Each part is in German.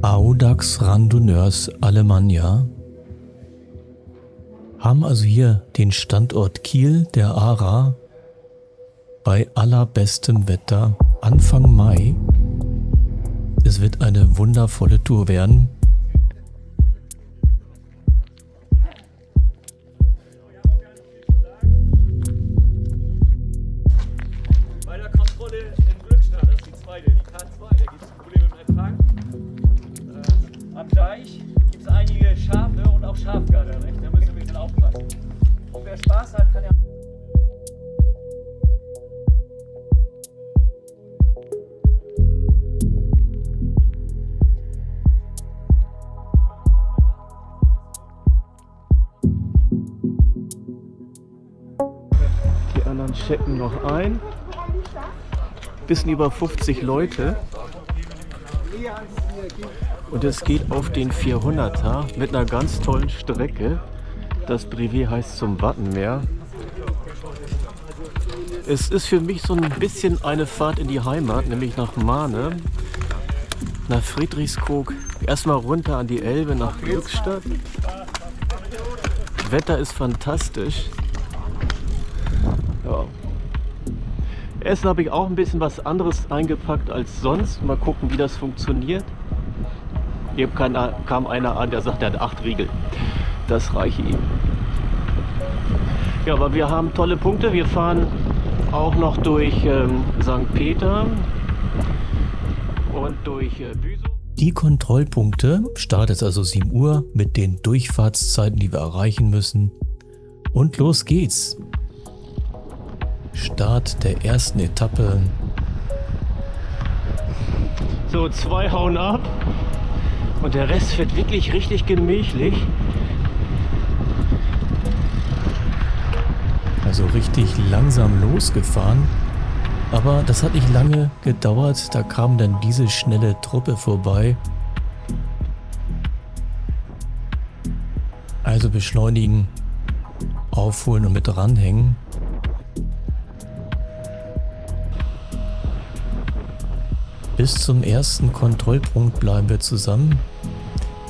Audax Randonneurs Alemannia haben also hier den Standort Kiel der ARA bei allerbestem Wetter Anfang Mai. Es wird eine wundervolle Tour werden. Bei der Kontrolle in Glückstadt, das ist die zweite, die K2, da gibt es Probleme mit dem Empfang. Am Deich gibt es einige Schafe und auch Schafgatter, nicht? Da müssen wir ein bisschen aufpassen. Und wer Spaß hat, kann ja... Die anderen checken noch ein. Bisschen über 50 Leute. Und es geht auf den 400er mit einer ganz tollen Strecke. Das Brevet heißt zum Wattenmeer. Es ist für mich so ein bisschen eine Fahrt in die Heimat, nämlich nach Mahne, nach Friedrichskoog, erstmal runter an die Elbe nach Glückstadt. Wetter ist fantastisch. Ja. Essen habe ich auch ein bisschen was anderes eingepackt als sonst. Mal gucken, wie das funktioniert. Hier kam einer an, der sagt, er hat 8 Riegel. Das reiche ihm. Ja, aber wir haben tolle Punkte. Wir fahren auch noch durch St. Peter und durch Büsum. Die Kontrollpunkte startet also 7 Uhr mit den Durchfahrtszeiten, die wir erreichen müssen. Und los geht's. Start der ersten Etappe. So, 2 hauen ab und der Rest wird wirklich richtig gemächlich. Also richtig langsam losgefahren. Aber das hat nicht lange gedauert. Da kam dann diese schnelle Truppe vorbei. Also beschleunigen, aufholen und mit ranhängen. Bis zum ersten Kontrollpunkt bleiben wir zusammen.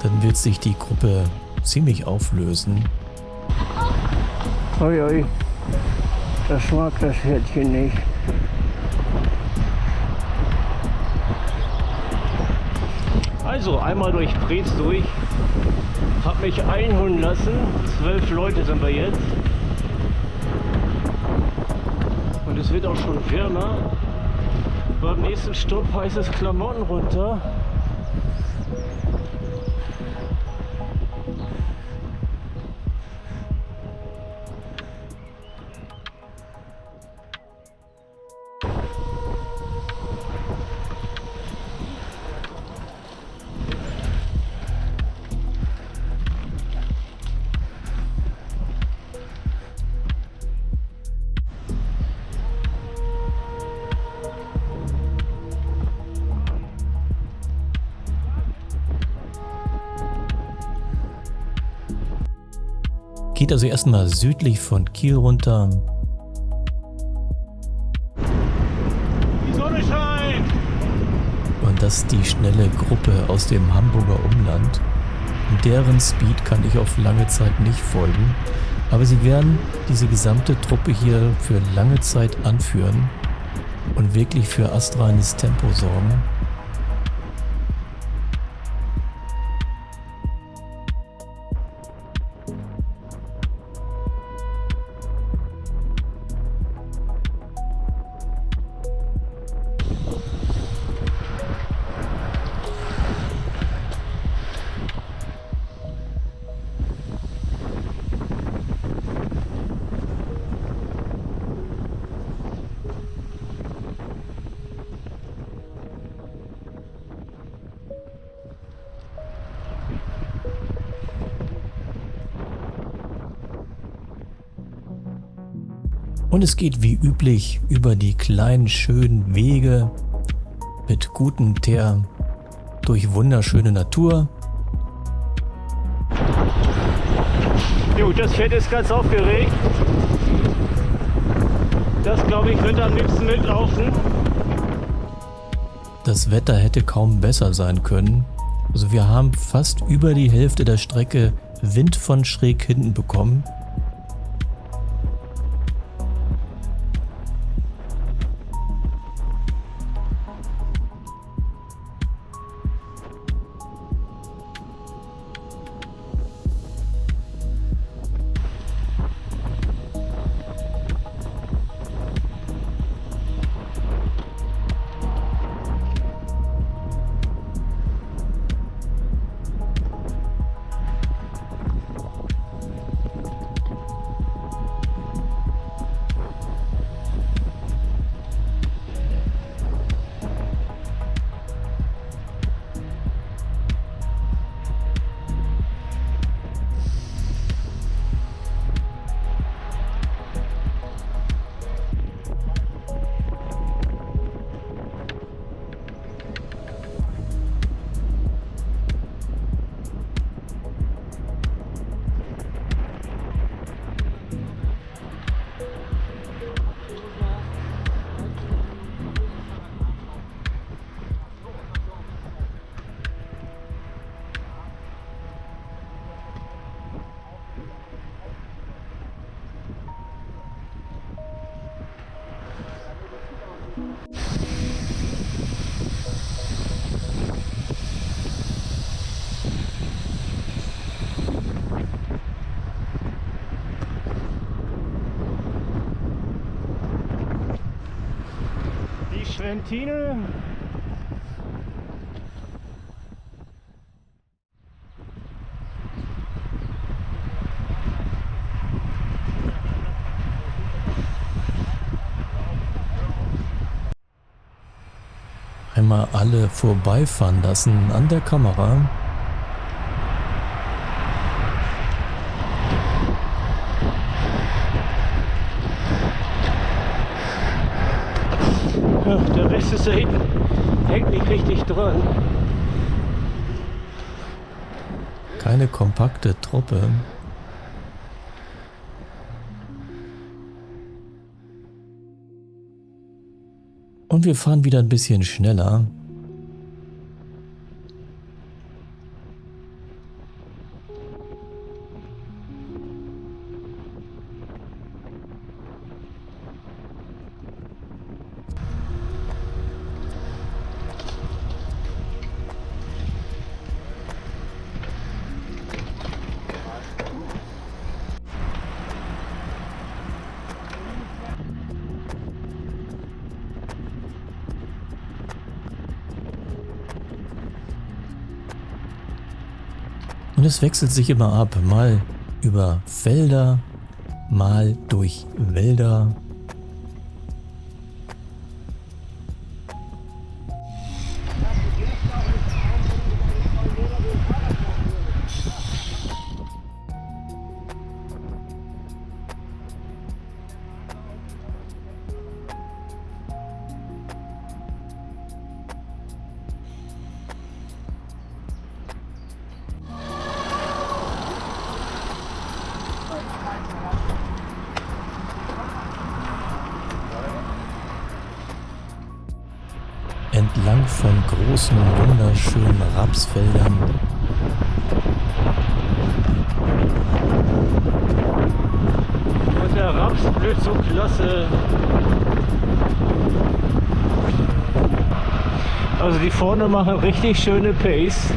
Dann wird sich die Gruppe ziemlich auflösen. Oi, oi. Das mag das Pferdchen nicht. Also einmal durch Preetz durch. Hab mich einholen lassen. 12 Leute sind wir jetzt. Und es wird auch schon wärmer. Beim nächsten Stopp heißt es Klamotten runter. Geht also erstmal südlich von Kiel runter. Die Sonne scheint! Und das ist die schnelle Gruppe aus dem Hamburger Umland. Und deren Speed kann ich auf lange Zeit nicht folgen. Aber sie werden diese gesamte Truppe hier für lange Zeit anführen und wirklich für astreines Tempo sorgen. Und es geht wie üblich über die kleinen schönen Wege mit gutem Teer durch wunderschöne Natur. Gut, das Pferd ist ganz aufgeregt. Das, glaube ich, wird am liebsten mitlaufen. Das Wetter hätte kaum besser sein können. Also wir haben fast über die Hälfte der Strecke Wind von schräg hinten bekommen. Die Schwentine. Einmal alle vorbeifahren lassen an der Kamera. Ja, der Rest ist da hinten. Hängt nicht richtig dran. Keine kompakte Truppe. Und wir fahren wieder ein bisschen schneller. Und es wechselt sich immer ab, mal über Felder, mal durch Wälder. Entlang von großen, wunderschönen Rapsfeldern. Und der Raps blüht so klasse. Also die vorne machen richtig schöne Pace.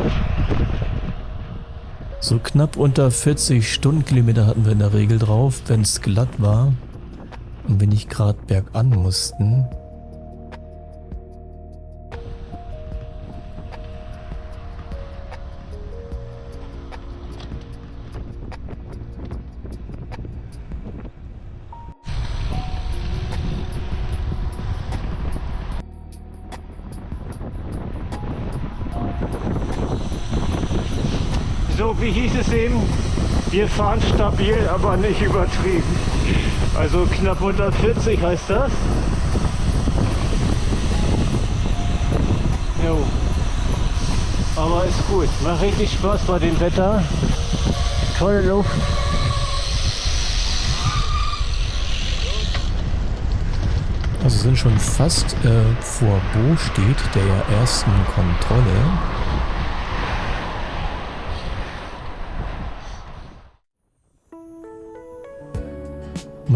So knapp unter 40 Stundenkilometer hatten wir in der Regel drauf, wenn es glatt war und wir nicht gerade bergan mussten. So, wie hieß es eben? Wir fahren stabil, aber nicht übertrieben. Also knapp unter 40 heißt das. Jo. Aber ist gut. Macht richtig Spaß bei dem Wetter. Tolle Luft. Also sind schon fast vor Bo steht, der ersten Kontrolle.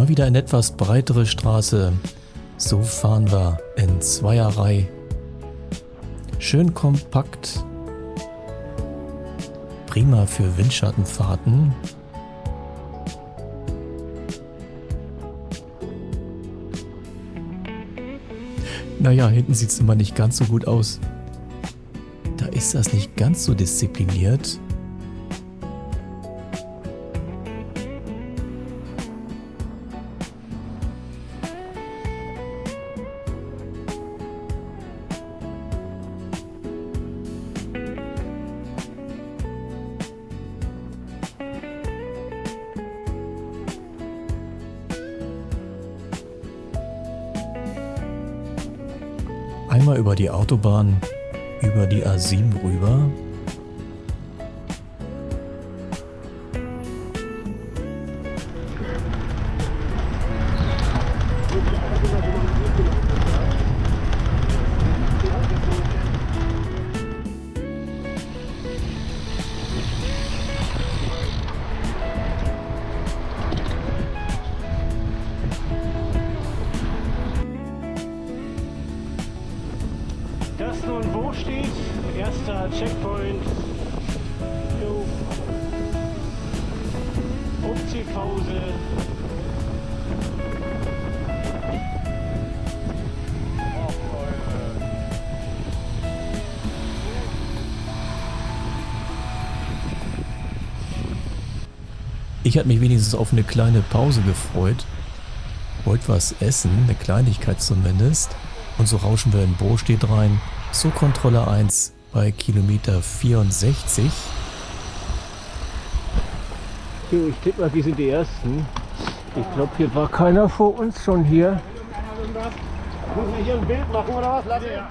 Mal wieder eine etwas breitere Straße. So fahren wir in Zweierreihe. Schön kompakt. Prima für Windschattenfahrten. Naja, hinten sieht es immer nicht ganz so gut aus. Da ist das nicht ganz so diszipliniert. Einmal über die Autobahn, über die A7 rüber. Das nun wo steht, erster Checkpoint, jo. Umziehpause. Ich hatte mich wenigstens auf eine kleine Pause gefreut. Wollte was essen, eine Kleinigkeit zumindest. Und so rauschen wir in Bostedt rein. So Kontrolle 1 bei Kilometer 64. Jo, ich tippe mal, wir sind die Ersten. Ich glaube, hier war keiner vor uns schon hier. Muss man hier ein Bild machen oder was? Lass ja.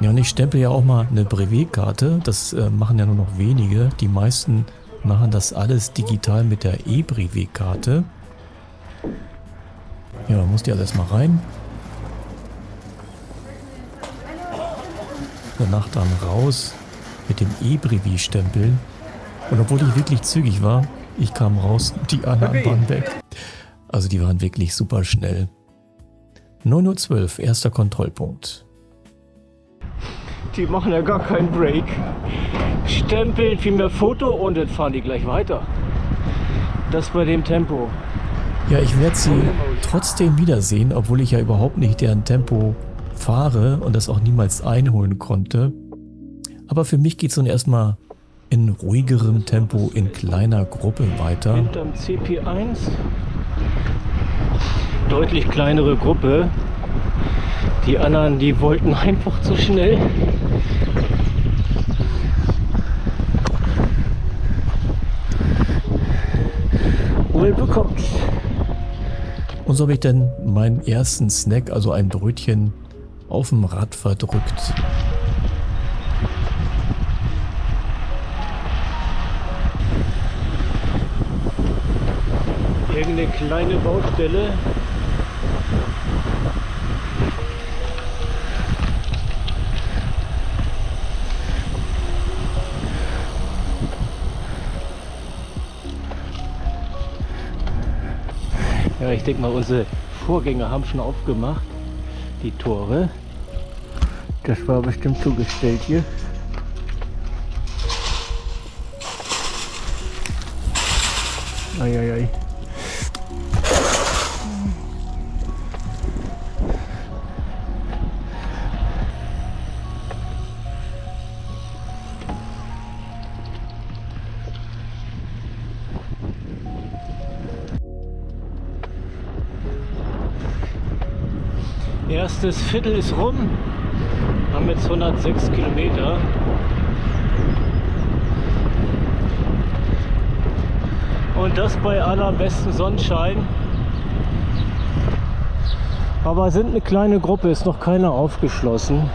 Ja, und ich stempel ja auch mal eine Brevetkarte. Das machen ja nur noch wenige. Die meisten machen das alles digital mit der E-Brevetkarte. Ja, man muss die also erstmal rein. Danach dann raus mit dem E-Brevi-Stempel. Und obwohl ich wirklich zügig war, ich kam raus, die anderen waren weg. Also die waren wirklich super schnell. 9:12 Uhr, erster Kontrollpunkt. Die machen ja gar keinen Break. Stempeln, vielmehr Foto und dann fahren die gleich weiter. Das bei dem Tempo. Ja, ich werde sie trotzdem wiedersehen, obwohl ich ja überhaupt nicht deren Tempo fahre und das auch niemals einholen konnte. Aber für mich geht es nun erstmal in ruhigerem Tempo in kleiner Gruppe weiter. Hinterm CP1. Deutlich kleinere Gruppe. Die anderen, die wollten einfach zu schnell. Wohl bekommt. Und so habe ich dann meinen ersten Snack, also ein Brötchen, auf dem Rad verdrückt. Irgendeine kleine Baustelle. Ja, ich denke mal, unsere Vorgänger haben schon aufgemacht, die Tore. Das war bestimmt zugestellt hier. Eieiei. Erstes Viertel ist rum, haben jetzt 106 Kilometer. Und das bei allerbestem Sonnenschein. Aber sind eine kleine Gruppe, ist noch keiner aufgeschlossen.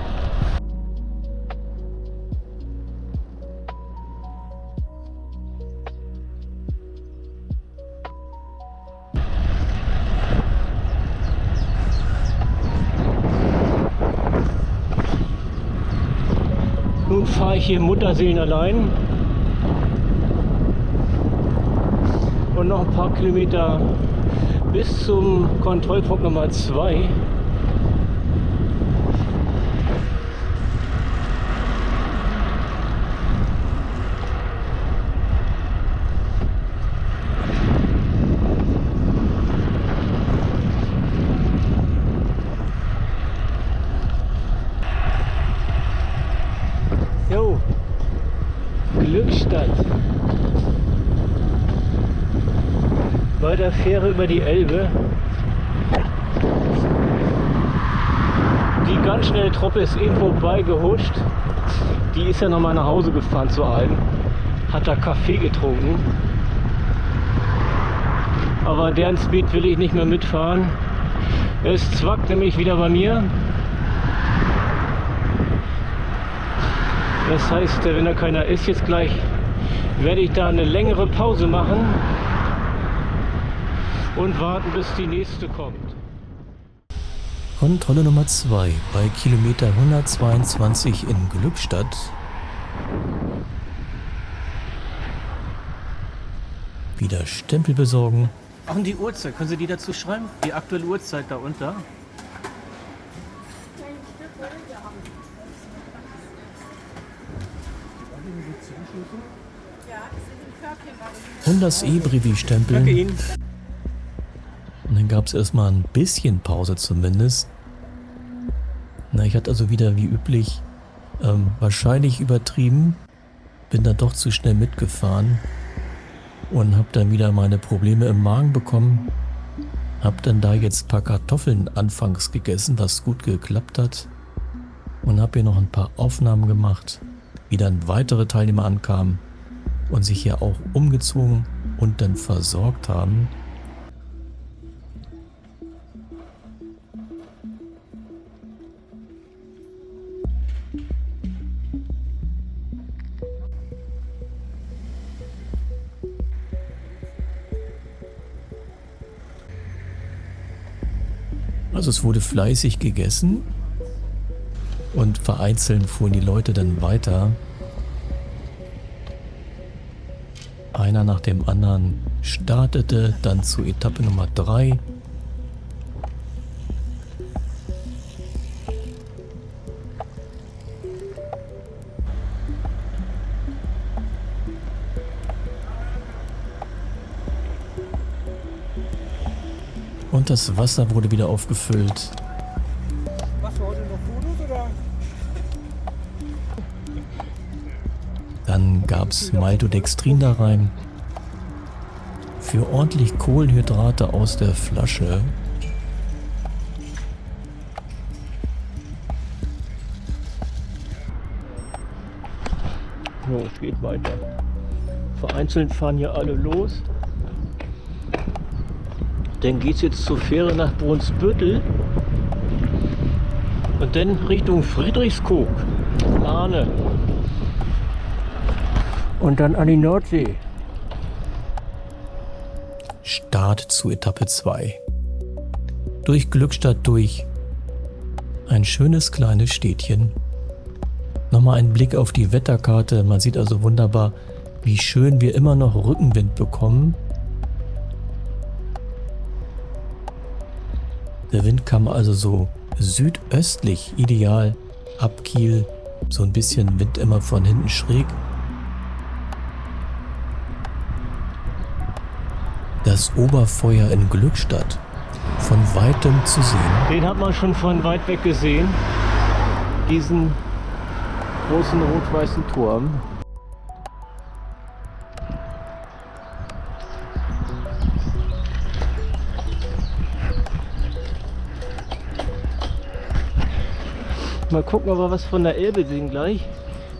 Nun fahre ich hier Mutterseelen allein. Und noch ein paar Kilometer bis zum Kontrollpunkt Nummer 2. Jo, Glückstadt. Bei der Fähre über die Elbe. Die ganz schnelle Truppe ist eben vorbeigehuscht. Die ist ja nochmal nach Hause gefahren zu einem. Hat da Kaffee getrunken. Aber deren Speed will ich nicht mehr mitfahren. Es zwackt nämlich wieder bei mir. Das heißt, wenn da keiner ist, jetzt gleich werde ich da eine längere Pause machen und warten, bis die nächste kommt. Kontrolle Nummer 2 bei Kilometer 122 in Glückstadt. Wieder Stempel besorgen. Ach, und die Uhrzeit, können Sie die dazu schreiben? Die aktuelle Uhrzeit da unter? Und das E-Brevi stempeln. Danke Ihnen. Und dann gab es erstmal ein bisschen Pause zumindest. Na, ich hatte also wieder wie üblich wahrscheinlich übertrieben. Bin dann doch zu schnell mitgefahren. Und habe dann wieder meine Probleme im Magen bekommen. Hab dann da jetzt ein paar Kartoffeln anfangs gegessen, was gut geklappt hat. Und habe hier noch ein paar Aufnahmen gemacht, wie dann weitere Teilnehmer ankamen und sich hier auch umgezogen und dann versorgt haben. Also es wurde fleißig gegessen und vereinzelt fuhren die Leute dann weiter. Einer nach dem anderen startete dann zu Etappe Nummer 3. Und das Wasser wurde wieder aufgefüllt. Machst du heute noch Fotos oder? Dann gab es Maltodextrin da rein. Für ordentlich Kohlenhydrate aus der Flasche. So, es geht weiter. Vereinzelt fahren hier alle los. Dann geht es jetzt zur Fähre nach Brunsbüttel und dann Richtung Friedrichskoog, Arne. Und dann an die Nordsee. Start zu Etappe 2. Durch Glückstadt durch. Ein schönes kleines Städtchen. Nochmal ein Blick auf die Wetterkarte. Man sieht also wunderbar, wie schön wir immer noch Rückenwind bekommen. Der Wind kam also so südöstlich, ideal, ab Kiel, so ein bisschen Wind immer von hinten schräg. Das Oberfeuer in Glückstadt, von weitem zu sehen. Den hat man schon von weit weg gesehen, diesen großen rot-weißen Turm. Mal gucken, ob wir was von der Elbe sehen gleich.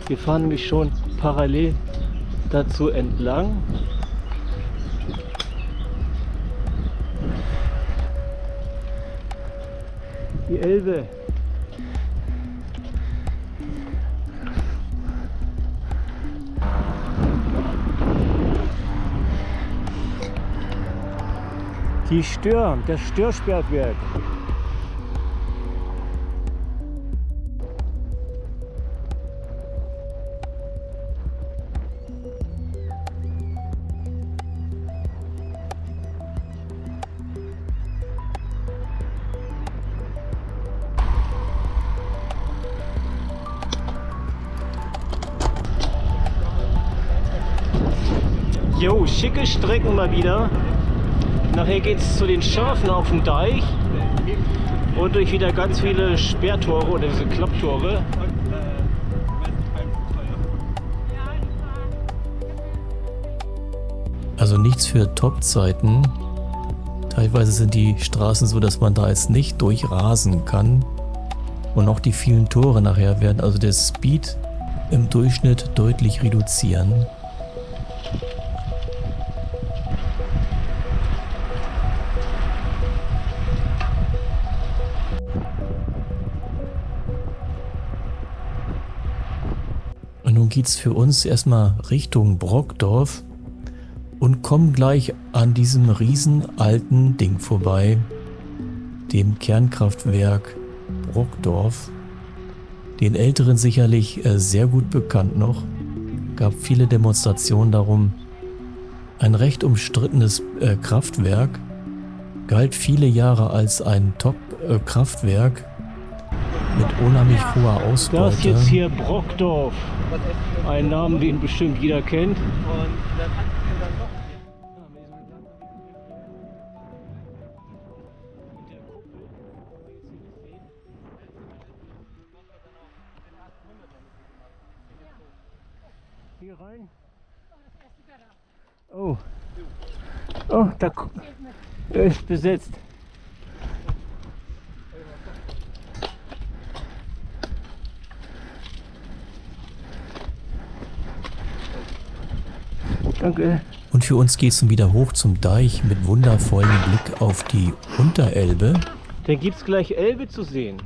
Wir fahren nämlich schon parallel dazu entlang. Die Elbe. Die Stör, das Störsperrwerk. Jo, schicke Strecken mal wieder. Nachher geht es zu den Schafen auf dem Deich und durch wieder ganz viele Sperrtore oder diese Klapptore. Also nichts für Top-Zeiten. Teilweise sind die Straßen so, dass man da jetzt nicht durchrasen kann. Und auch die vielen Tore nachher werden also der Speed im Durchschnitt deutlich reduzieren. Und nun geht's für uns erstmal Richtung Brockdorf und kommen gleich an diesem riesen alten Ding vorbei, dem Kernkraftwerk Brockdorf. Den Älteren sicherlich sehr gut bekannt noch. Gab viele Demonstrationen darum. Ein recht umstrittenes Kraftwerk, galt viele Jahre als ein Top-Kraftwerk mit unheimlich hoher Ausbeute. Das ist jetzt hier Brockdorf. Ein Namen, den bestimmt jeder kennt. Hier rein. Oh. Oh, da ist besetzt. Danke. Und für uns geht es nun wieder hoch zum Deich mit wundervollem Blick auf die Unterelbe. Dann gibt es gleich Elbe zu sehen.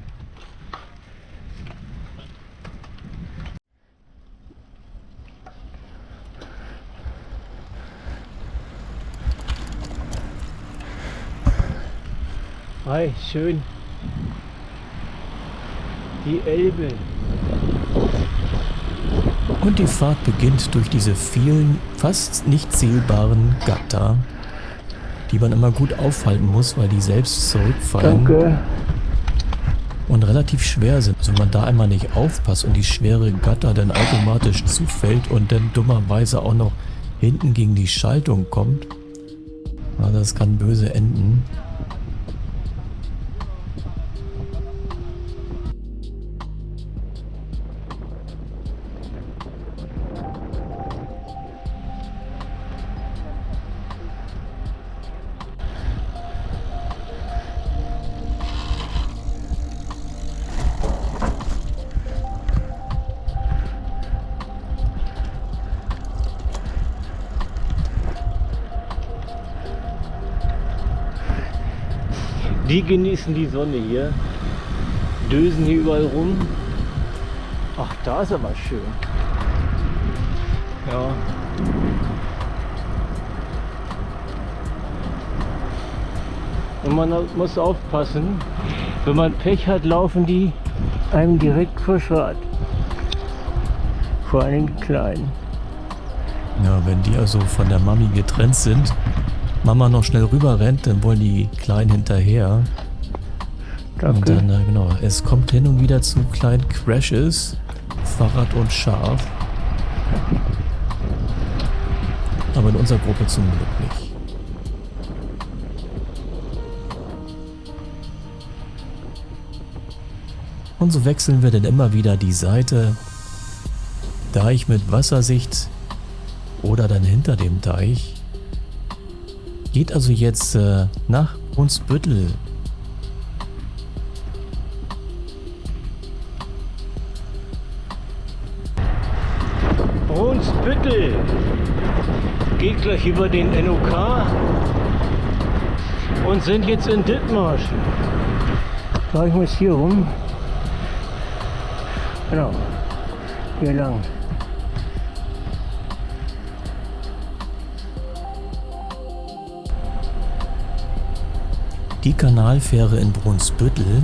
Hi, schön. Die Elbe. Und die Fahrt beginnt durch diese vielen, fast nicht zählbaren Gatter, die man immer gut aufhalten muss, weil die selbst zurückfallen. Danke. Und relativ schwer sind. Also wenn man da einmal nicht aufpasst und die schwere Gatter dann automatisch zufällt und dann dummerweise auch noch hinten gegen die Schaltung kommt, na, das kann böse enden. Die genießen die Sonne hier, dösen hier überall rum. Ach, da ist aber schön. Ja. Und man muss aufpassen, wenn man Pech hat, laufen die einem direkt vor Schrat. Vor allem die Kleinen. Ja, wenn die also von der Mami getrennt sind, Mama noch schnell rüber rennt, dann wollen die Kleinen hinterher. Danke. Und dann, genau, es kommt hin und wieder zu kleinen Crashes, Fahrrad und Schaf. Aber in unserer Gruppe zum Glück nicht. Und so wechseln wir dann immer wieder die Seite. Deich mit Wassersicht oder dann hinter dem Deich. Geht also jetzt nach Brunsbüttel. Brunsbüttel geht gleich über den NOK und sind jetzt in Dithmarschen. So, ich muss hier rum. Genau. Hier lang. Die Kanalfähre in Brunsbüttel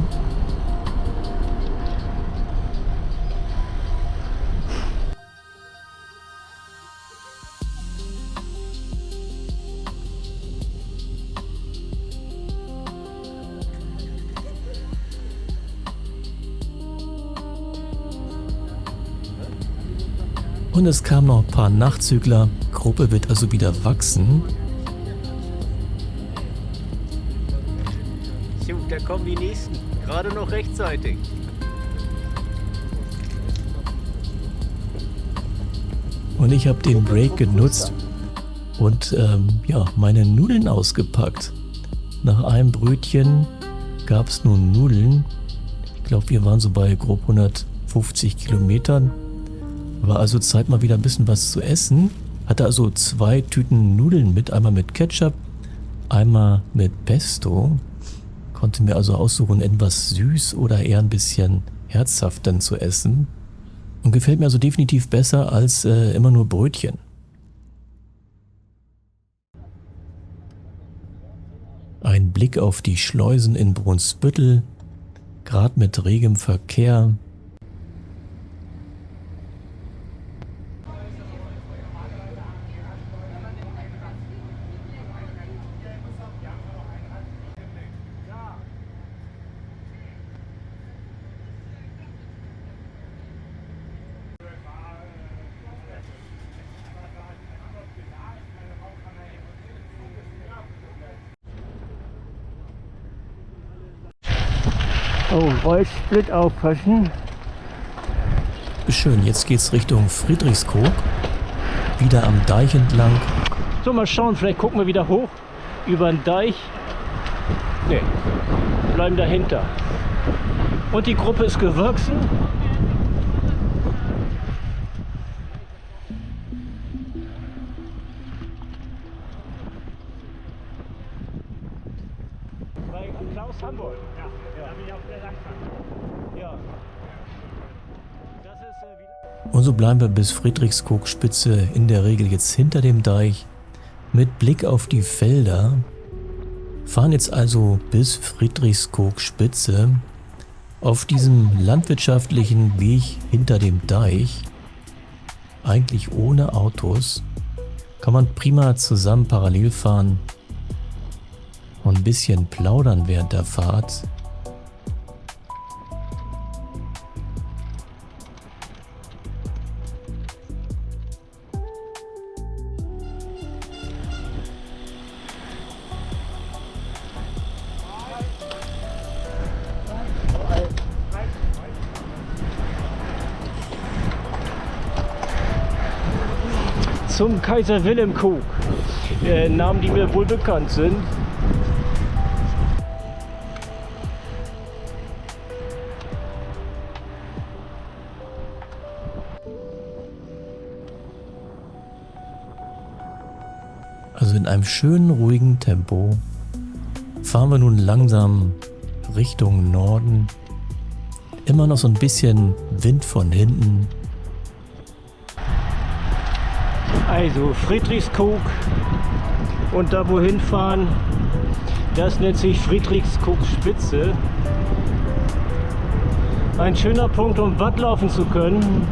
Und es kamen noch ein paar Nachzügler. Gruppe wird also wieder wachsen. Da kommen die nächsten. Gerade noch rechtzeitig. Und ich habe den Break genutzt und meine Nudeln ausgepackt. Nach einem Brötchen gab es nun Nudeln. Ich glaube, wir waren so bei grob 150 Kilometern. War also Zeit, mal wieder ein bisschen was zu essen. Hatte also 2 Tüten Nudeln mit. Einmal mit Ketchup, einmal mit Pesto. Konnte mir also aussuchen, etwas süß oder eher ein bisschen herzhaft dann zu essen. Und gefällt mir also definitiv besser als immer nur Brötchen. Ein Blick auf die Schleusen in Brunsbüttel, gerade mit regem Verkehr. Oh, Rollsplit aufpassen. Schön, jetzt geht's Richtung Friedrichskoog. Wieder am Deich entlang. So, mal schauen, vielleicht gucken wir wieder hoch über den Deich. Ne, bleiben dahinter. Und die Gruppe ist gewachsen. Bei Klaus Hamburg. Ja, da bin ich auf der Langfahrt. Ja. Das ist wieder. Und so bleiben wir bis Friedrichskoog Spitze in der Regel jetzt hinter dem Deich. Mit Blick auf die Felder. Fahren jetzt also bis Friedrichskoog Spitze. Auf diesem landwirtschaftlichen Weg hinter dem Deich. Eigentlich ohne Autos. Kann man prima zusammen parallel fahren. Und ein bisschen plaudern während der Fahrt. Zum Kaiser Wilhelm Koog. Namen, die mir wohl bekannt sind. Also in einem schönen, ruhigen Tempo fahren wir nun langsam Richtung Norden. Immer noch so ein bisschen Wind von hinten. Also Friedrichskoog und da wohin fahren, das nennt sich Friedrichskoog Spitze. Ein schöner Punkt, um Watt laufen zu können.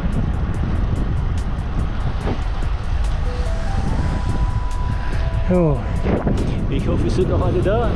So, Ich hoffe, es sind noch alle da.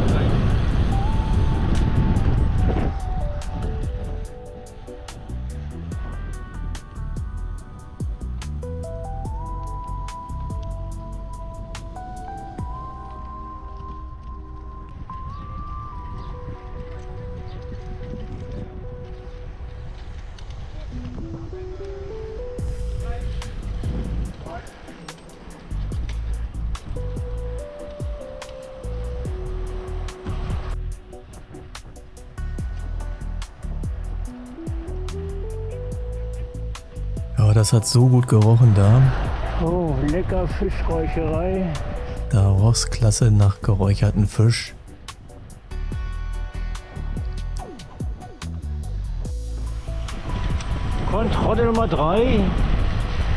Ja, das hat so gut gerochen da. oh, lecker Fischräucherei. Da roch's klasse nach geräucherten Fisch. Kontrolle Nummer 3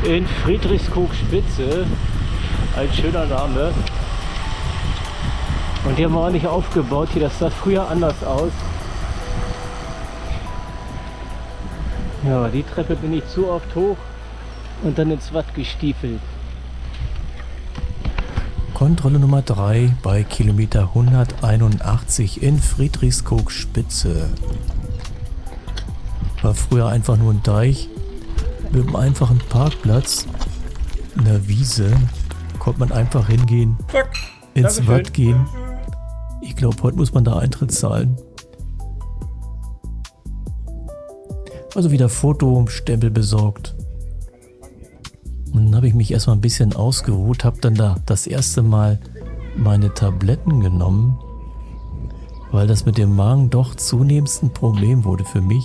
in Friedrichskoog Spitze. Ein schöner Name. Und hier haben wir auch nicht aufgebaut. Hier, das sah früher anders aus. Ja, die Treppe bin ich zu oft hoch und dann ins Watt gestiefelt. Kontrolle Nummer 3 bei Kilometer 181 in Friedrichskoog Spitze. War früher einfach nur ein Deich. Mit einem einfachen Parkplatz, einer Wiese, konnte man einfach hingehen, ins Dankeschön. Watt gehen. Ich glaube, heute muss man da Eintritt zahlen. Also wieder Fotostempel besorgt. Und dann habe ich mich erstmal ein bisschen ausgeruht, habe dann da das erste Mal meine Tabletten genommen, weil das mit dem Magen doch zunehmend ein Problem wurde für mich.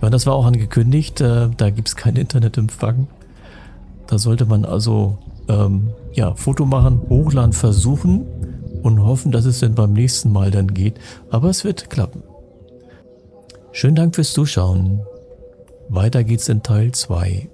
Ja, und das war auch angekündigt, da gibt es keinen Internetempfang. Da sollte man also Foto machen, hochladen, versuchen und hoffen, dass es dann beim nächsten Mal dann geht. Aber es wird klappen. Schönen Dank fürs Zuschauen. Weiter geht's in Teil 2.